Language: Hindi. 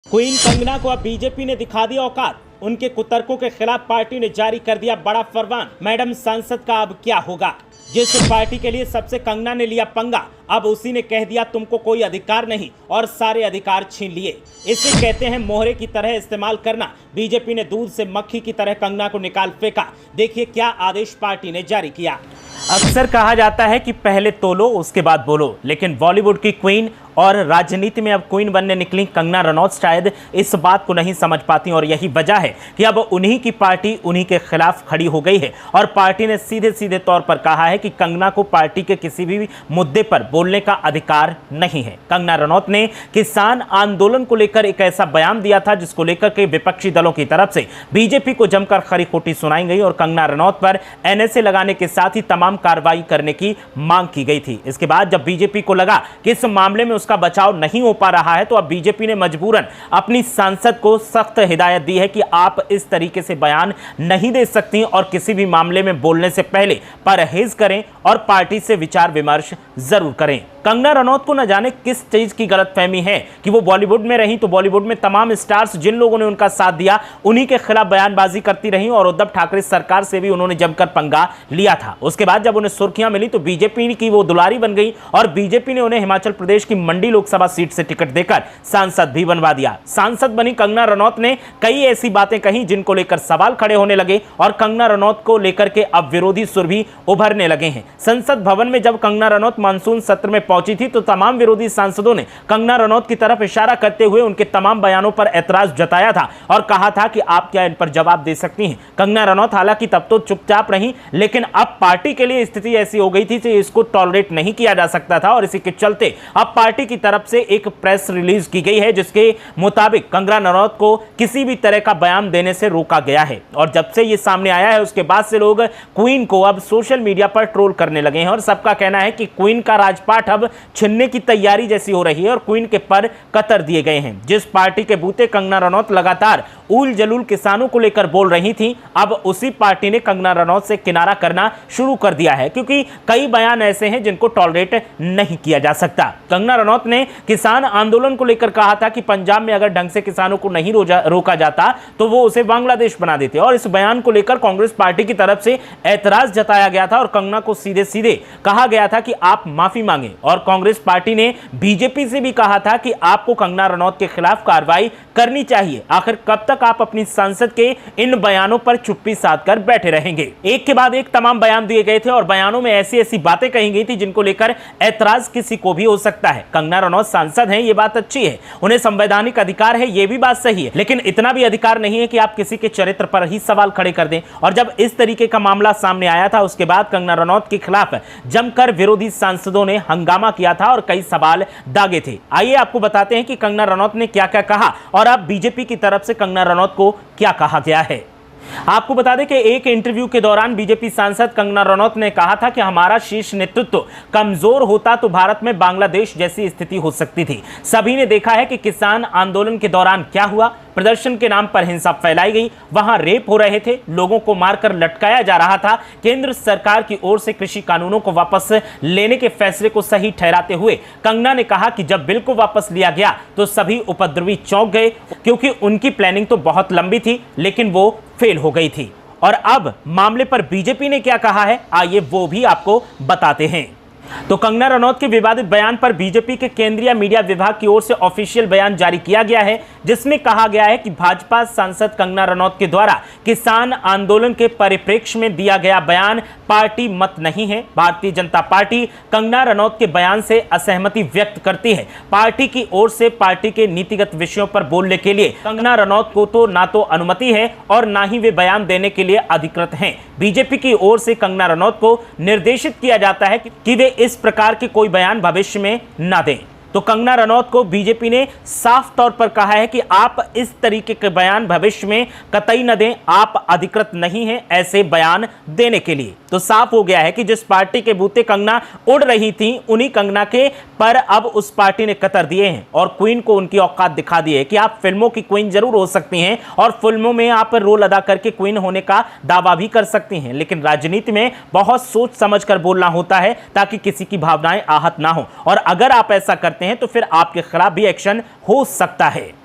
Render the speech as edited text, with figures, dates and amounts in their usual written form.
क्वीन कंगना को अब बीजेपी ने दिखा दी औकात। उनके कुतर्कों के खिलाफ पार्टी ने जारी कर दिया बड़ा फरमान। मैडम सांसद का अब क्या होगा? जिस पार्टी के लिए सबसे कंगना ने लिया पंगा, अब उसी ने कह दिया तुमको कोई अधिकार नहीं और सारे अधिकार छीन लिए। इसे कहते हैं मोहरे की तरह इस्तेमाल करना। बीजेपी ने दूध से मक्खी की तरह कंगना को निकाल फेंका। देखिए क्या आदेश पार्टी ने जारी किया। अक्सर कहा जाता है कि पहले तोलो उसके बाद बोलो, लेकिन बॉलीवुड की क्वीन और राजनीति में अब क्वीन बनने निकली कंगना रनौत शायद इस बात को नहीं समझ पाती और यही वजह है कि अब उन्हीं की पार्टी उन्हीं के खिलाफ खड़ी हो गई है और पार्टी ने सीधे सीधे तौर पर कहा है कि कंगना को पार्टी के किसी भी मुद्दे पर बोलने का अधिकार नहीं है। कंगना रनौत ने किसान आंदोलन को लेकर एक ऐसा बयान दिया था जिसको लेकर के विपक्षी दलों की तरफ से बीजेपी को जमकर खरी खोटी सुनाई गई और कंगना रनौत पर एनएसए लगाने के साथ ही तमाम कार्रवाई करने की मांग की गई थी। इसके बाद जब बीजेपी को लगा कि इस मामले में उसका बचाव नहीं हो पा रहा है तो अब बीजेपी ने मजबूरन अपनी सांसद को सख्त हिदायत दी है कि आप इस तरीके से बयान नहीं दे सकती और किसी भी मामले में बोलने से पहले परहेज करें और पार्टी से विचार विमर्श जरूर करें। कंगना रनौत को न जाने किस चीज की गलतफहमी है कि वो बॉलीवुड में रही तो बॉलीवुड में तमाम स्टार्स जिन लोगों ने उनका साथ दिया उन्हीं के खिलाफ बयानबाजी करती रही और उद्धव ठाकरे सरकार से भी उन्होंने जमकर पंगा लिया था। उसके बाद जब उन्हें सुर्खियां मिली तो बीजेपी की वो दुलारी बन गई और बीजेपी ने उन्हें हिमाचल प्रदेश की मंडी लोकसभा सीट से टिकट देकर सांसद भी बनवा दिया। सांसद बनी कंगना रनौत ने कई ऐसी बातें कही जिनको लेकर सवाल खड़े होने लगे और कंगना रनौत को लेकर के अब विरोधी सुर भी उभरने लगे हैं। संसद भवन में जब कंगना रनौत मानसून सत्र में पहुंची थी तो तमाम विरोधी सांसदों ने कंगना रनौत की तरफ इशारा करते हुए उनके तमाम बयानों पर ऐतराज जताया था और कहा था कि आप क्या इन पर जवाब दे सकती हैं। कंगना रनौत हालांकि तब तो चुपचाप रही, लेकिन अब पार्टी के लिए स्थिति ऐसी हो गई थी कि इसको टॉलरेट नहीं किया जा सकता था और इसी के चलते अब पार्टी की तरफ से एक प्रेस रिलीज की गई है जिसके मुताबिक कंगना रनौत को किसी भी तरह का बयान देने से रोका गया है। और जब से ये सामने आया है उसके बाद से लोग क्वीन को अब सोशल मीडिया पर ट्रोल करने लगे हैं और सबका कहना है कि क्वीन का राजपाट अब छिनने की तैयारी जैसी हो रही है और क्वीन के पर कतर दिए गए हैं। जिस पार्टी के बूते कंगना रनौत लगातार उल जलूल किसानों को लेकर बोल रही थी, अब उसी पार्टी ने कंगना रनौत से किनारा करना शुरू कर दिया है क्योंकि कई बयान ऐसे हैं जिनको टॉलरेट नहीं किया जा सकता। कंगना रनौत ने किसान आंदोलन को लेकर कहा था कि पंजाब में अगर ढंग से किसानों को नहीं रोका जाता तो वो उसे बांग्लादेश बना देते और इस बयान को लेकर कांग्रेस पार्टी की तरफ से ऐतराज जताया गया था और कंगना को सीधे सीधे कहा गया था कि आप माफी मांगे और कांग्रेस पार्टी ने बीजेपी से भी कहा था कि आपको कंगना रनौत के खिलाफ कार्रवाई करनी चाहिए। आखिर कब तक आप अपनी सांसद के इन बयानों पर चुप्पी साध कर बैठे रहेंगे? एक के बाद एक तमाम बयान दिए गए थे और बयानों में ऐसी ऐसी बातें कही गई थी जिनको लेकर ऐतराज किसी को भी हो सकता है। कंगना रनौत सांसद हैं, ये बात अच्छी है, उन्हें संवैधानिक अधिकार है, ये भी बात सही है, लेकिन इतना भी अधिकार नहीं है कि आप किसी के चरित्र पर ही सवाल खड़े कर दें। और जब इस तरीके का मामला सामने आया था उसके बाद कंगना रनौत के खिलाफ जमकर विरोधी सांसदों ने हंगामा किया था और कई सवाल दागे थे। आइए आपको बताते हैं कि कंगना रनौत ने क्या क्या कहा और अब बीजेपी की तरफ से कंगना रनौत को क्या कहा गया है। आपको बता दें कि एक इंटरव्यू के दौरान बीजेपी सांसद कंगना रनौत ने कहा था कि हमारा शीर्ष नेतृत्व कमजोर होता तो भारत में बांग्लादेश जैसी स्थिति हो सकती थी। सभी ने देखा है कि किसान आंदोलन के दौरान क्या हुआ, प्रदर्शन के नाम पर हिंसा फैलाई गई, वहां रेप हो रहे थे, लोगों को मारकर लटकाया जा रहा था। केंद्र सरकार की ओर से कृषि कानूनों को वापस लेने के फैसले को सही ठहराते हुए कंगना ने कहा कि जब बिल को वापस लिया गया तो सभी उपद्रवी चौंक गए क्योंकि उनकी प्लानिंग तो बहुत लंबी थी लेकिन वो फेल हो गई थी। और अब मामले पर बीजेपी ने क्या कहा है आइए वो भी आपको बताते हैं। तो कंगना रनौत के विवादित बयान पर बीजेपी के केंद्रीय मीडिया विभाग की ओर से ऑफिशियल बयान जारी किया गया है जिसमें कहा गया है कि भाजपा सांसद कंगना रनौत के द्वारा किसान आंदोलन के परिप्रेक्ष्य में दिया गया बयान पार्टी मत नहीं है। भारतीय जनता पार्टी कंगना रनौत के बयान से असहमति व्यक्त करती है। पार्टी की ओर से पार्टी के नीतिगत विषयों पर बोलने के लिए कंगना रनौत को तो ना तो अनुमति है और ना ही वे बयान देने के लिए अधिकृत हैं। बीजेपी की ओर से कंगना रनौत को निर्देशित किया जाता है कि वे इस प्रकार के कोई बयान भविष्य में ना दें। तो कंगना रनौत को बीजेपी ने साफ तौर पर कहा है कि आप इस तरीके के बयान भविष्य में कतई न दें, आप अधिकृत नहीं हैं ऐसे बयान देने के लिए। तो साफ हो गया है कि जिस पार्टी के बूते कंगना उड़ रही थी उन्हीं कंगना के पर अब उस पार्टी ने कतर दिए हैं और क्वीन को उनकी औकात दिखा दी है कि आप फिल्मों की क्वीन जरूर हो सकती हैं और फिल्मों में आप रोल अदा करके क्वीन होने का दावा भी कर सकती हैं, लेकिन राजनीति में बहुत सोच समझ कर बोलना होता है ताकि किसी की भावनाएं आहत ना हो और अगर आप ऐसा करते हैं तो फिर आपके खिलाफ भी एक्शन हो सकता है।